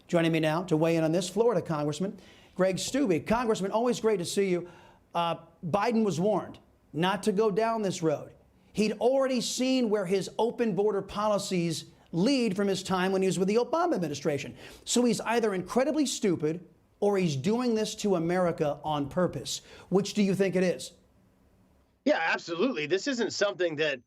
Joining me now to weigh in on this, Florida Congressman Greg Steube. Congressman, always great to see you. Biden was warned not to go down this road. He'd already seen where his open border policies lead from his time when he was with the Obama administration. So he's either incredibly stupid or he's doing this to America on purpose. Which do you think it is? Yeah, absolutely. This isn't something that,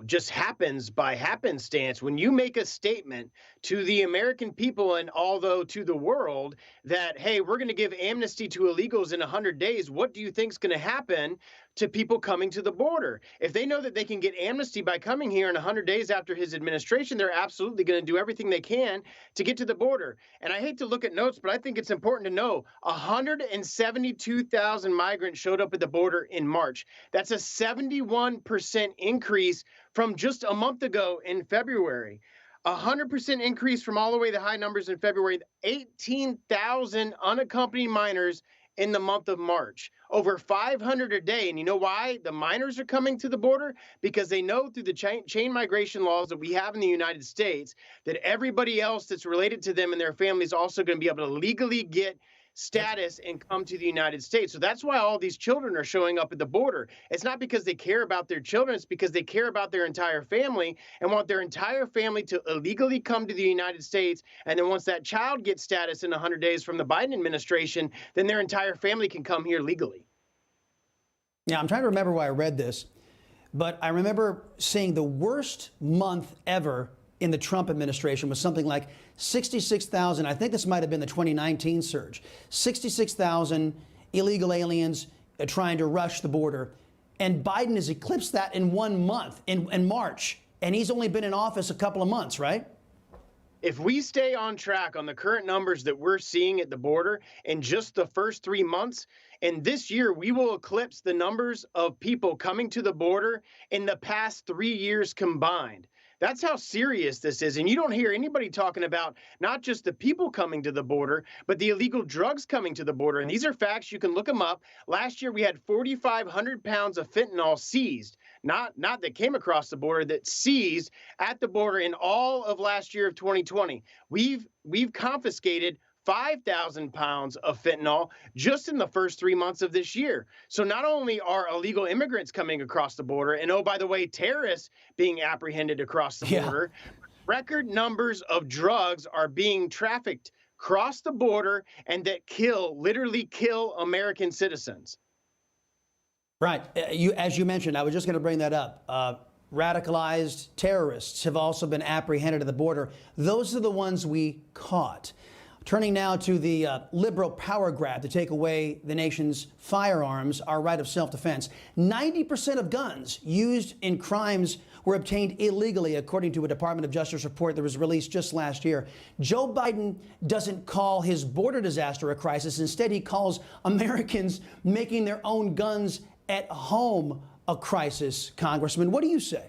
just happens by happenstance. When you make a statement to the American people and although to the world that, hey, we're going to give amnesty to illegals in 100 days, what do you think is going to happen to people coming to the border? If they know that they can get amnesty by coming here in 100 days after his administration, they're absolutely going to do everything they can to get to the border. And I hate to look at notes, but I think it's important to know 172,000 migrants showed up at the border in March. That's a 71% increase from just a month ago in February. 100% increase from all the way to high numbers in February. 18,000 unaccompanied minors in the month of March, over 500 a day. And you know why the minors are coming to the border? Because they know through the chain migration laws that we have in the United States that everybody else that's related to them and their families is also going to be able to legally get status and come to the United States. So that's why all these children are showing up at the border. It's not because they care about their children. It's because they care about their entire family and want their entire family to illegally come to the United States. And then once that child gets status in 100 days from the Biden administration, then their entire family can come here legally. Yeah, I'm trying to remember why I read this, but I remember seeing the worst month ever in the Trump administration was something like 66,000. I think this might have been the 2019 surge. 66,000 illegal aliens trying to rush the border. And Biden has eclipsed that in 1 month, in March. And he's only been in office a couple of months, right? If we stay on track on the current numbers that we're seeing at the border in just the first 3 months, and this year we will eclipse the numbers of people coming to the border in the past 3 years combined. That's how serious this is. And you don't hear anybody talking about not just the people coming to the border, but the illegal drugs coming to the border. And these are facts. You can look them up. Last year, we had 4,500 pounds of fentanyl seized, not that came across the border, that seized at the border in all of last year of 2020. We've confiscated 5,000 pounds of fentanyl just in the first 3 months of this year. So not only are illegal immigrants coming across the border, and oh, by the way, terrorists being apprehended across the border, record numbers of drugs are being trafficked across the border and that literally kill American citizens. Right. As you mentioned, I was just going to bring that up. Radicalized terrorists have also been apprehended at the border. Those are the ones we caught. Turning now to the liberal power grab to take away the nation's firearms, our right of self-defense. 90% of guns used in crimes were obtained illegally, according to a Department of Justice report that was released just last year. Joe Biden doesn't call his border disaster a crisis. Instead, he calls Americans making their own guns at home a crisis. Congressman, what do you say?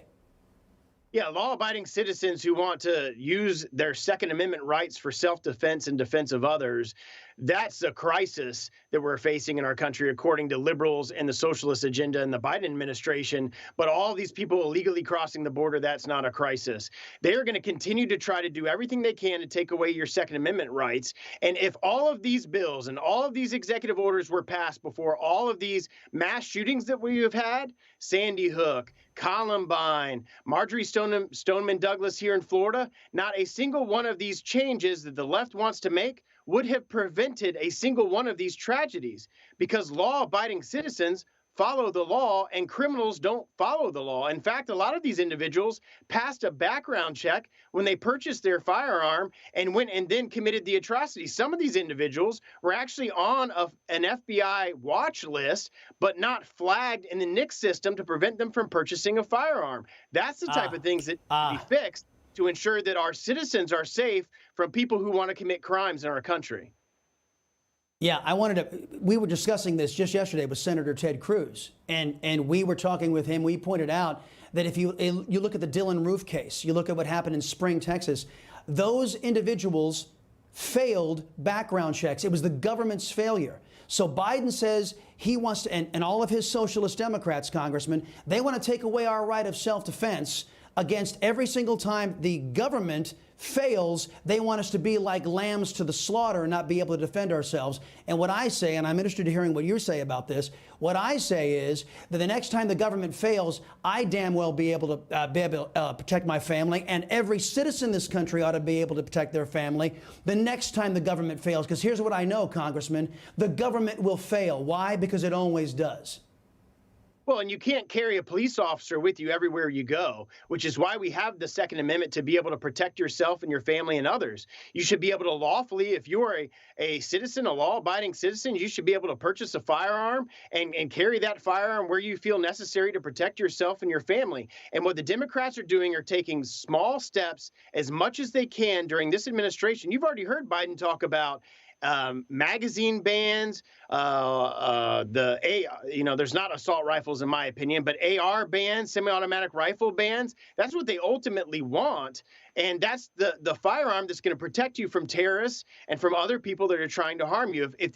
Yeah, law-abiding citizens who want to use their Second Amendment rights for self-defense and defense of others, that's a crisis that we're facing in our country, according to liberals and the socialist agenda and the Biden administration. But all these people illegally crossing the border, that's not a crisis. They are going to continue to try to do everything they can to take away your Second Amendment rights. And if all of these bills and all of these executive orders were passed before all of these mass shootings that we have had, Sandy Hook, Columbine, Marjorie Stoneman Douglas here in Florida, not a single one of these changes that the left wants to make would have prevented a single one of these tragedies, because law-abiding citizens follow the law and criminals don't follow the law. In fact, a lot of these individuals passed a background check when they purchased their firearm and went and then committed the atrocity. Some of these individuals were actually on an FBI watch list, but not flagged in the NICS system to prevent them from purchasing a firearm. That's the type of things that need to be fixed to ensure that our citizens are safe from people who want to commit crimes in our country. Yeah, we were discussing this just yesterday with Senator Ted Cruz, and we were talking with him. We pointed out that if you look at the Dylan Roof case, you look at what happened in Spring, Texas, those individuals failed background checks. It was the government's failure. So Biden says he wants to, and all of his socialist Democrats, Congressman, they want to take away our right of self-defense. against every single time the government fails. They want us to be like lambs to the slaughter and not be able to defend ourselves. And what I say, and I'm interested in hearing what you say about this, what I say is that the next time the government fails, I damn well be able to protect my family, and every citizen in this country ought to be able to protect their family the next time the government fails. Because here's what I know, Congressman, the government will fail. Why? Because it always does. Well, and you can't carry a police officer with you everywhere you go, which is why we have the Second Amendment to be able to protect yourself and your family and others. You should be able to lawfully, if you're a citizen, a law-abiding citizen, you should be able to purchase a firearm and carry that firearm where you feel necessary to protect yourself and your family. And what the Democrats are doing are taking small steps as much as they can during this administration. You've already heard Biden talk about magazine bans, there's not assault rifles in my opinion, but AR bans, semi-automatic rifle bans. That's what they ultimately want. And that's the firearm that's going to protect you from terrorists and from other people that are trying to harm you. If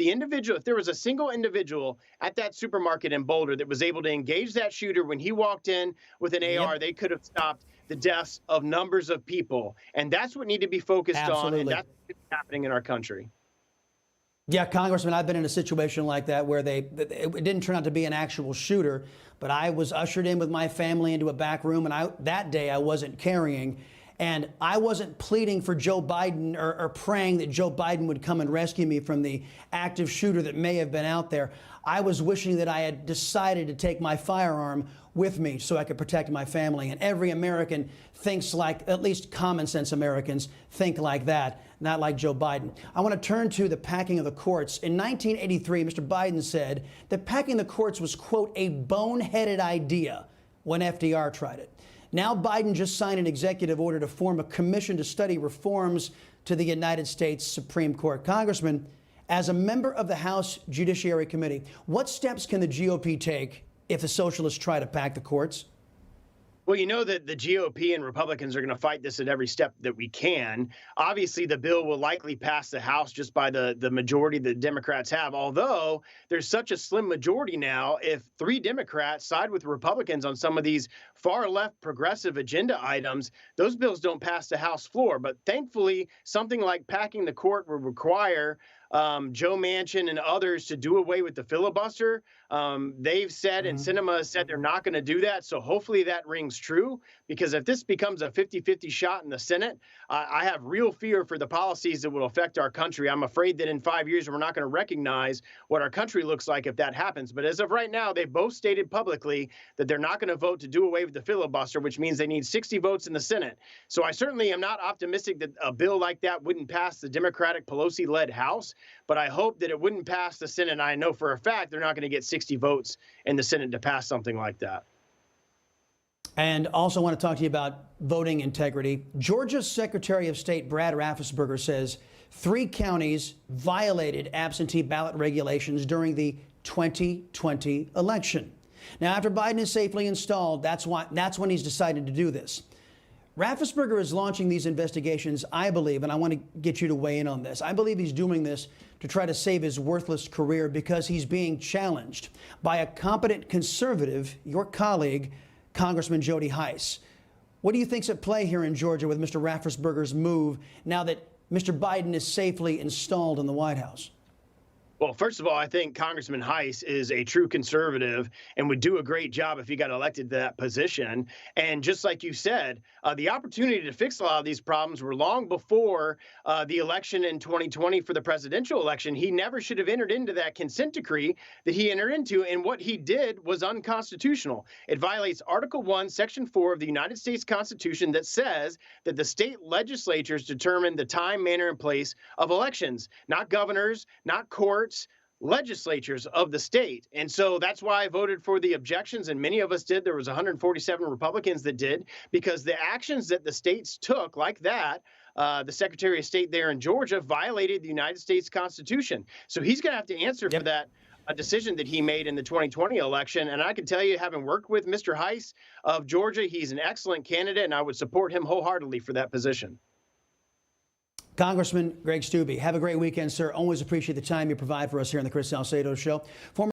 there was a single individual at that supermarket in Boulder that was able to engage that shooter when he walked in with an AR, they could have stopped the deaths of numbers of people. And that's what need to be focused on. And that's what's happening in our country. Yeah, Congressman, I've been in a situation like that where it didn't turn out to be an actual shooter, but I was ushered in with my family into a back room, and that day I wasn't carrying, and I wasn't pleading for Joe Biden or praying that Joe Biden would come and rescue me from the active shooter that may have been out there. I was wishing that I had decided to take my firearm with me so I could protect my family. And every American thinks like, at least common sense Americans think like that, not like Joe Biden. I want to turn to the packing of the courts. In 1983, Mr. Biden said that packing the courts was, quote, a boneheaded idea when FDR tried it. Now Biden just signed an executive order to form a commission to study reforms to the United States Supreme Court. Congressman, as a member of the House Judiciary Committee, what steps can the GOP take if the socialists try to pack the courts? Well, you know that the GOP and Republicans are going to fight this at every step that we can. Obviously, the bill will likely pass the House just by the majority the Democrats have, although there's such a slim majority now. If 3 Democrats side with Republicans on some of these far left progressive agenda items, those bills don't pass the House floor. But thankfully, something like packing the court will require Joe Manchin and others to do away with the filibuster. They've said, and Sinema has said, they're not going to do that. So hopefully that rings true, because if this becomes a 50-50 shot in the Senate, I have real fear for the policies that will affect our country. I'm afraid that in 5 years, we're not going to recognize what our country looks like if that happens. But as of right now, they've both stated publicly that they're not going to vote to do away with the filibuster, which means they need 60 votes in the Senate. So I certainly am not optimistic that a bill like that wouldn't pass the Democratic Pelosi-led House. But I hope that it wouldn't pass the Senate. I know for a fact they're not going to get 60 votes in the Senate to pass something like that. And also want to talk to you about voting integrity. Georgia's Secretary of State Brad Raffensperger says 3 counties violated absentee ballot regulations during the 2020 election. Now, after Biden is safely installed, that's when he's decided to do this. Raffensperger is launching these investigations, I believe, and I want to get you to weigh in on this. I believe he's doing this to try to save his worthless career because he's being challenged by a competent conservative, your colleague, Congressman Jody Hice. What do you think's at play here in Georgia with Mr. Raffensperger's move now that Mr. Biden is safely installed in the White House? Well, first of all, I think Congressman Hice is a true conservative and would do a great job if he got elected to that position. And just like you said, the opportunity to fix a lot of these problems were long before the election in 2020 for the presidential election. He never should have entered into that consent decree that he entered into. And what he did was unconstitutional. It violates Article 1, Section 4 of the United States Constitution that says that the state legislatures determine the time, manner, and place of elections, not governors, not courts, legislatures of the state. And so that's why I voted for the objections, and many of us did. There was 147 Republicans that did, because the actions that the states took, like that, the Secretary of State there in Georgia, violated the United States Constitution. So he's going to have to answer for that decision that he made in the 2020 election. And I can tell you, having worked with Mr. Hice of Georgia, he's an excellent candidate, and I would support him wholeheartedly for that position. Congressman Greg Steube, have a great weekend, sir. Always appreciate the time you provide for us here on the Chris Salcedo Show. Former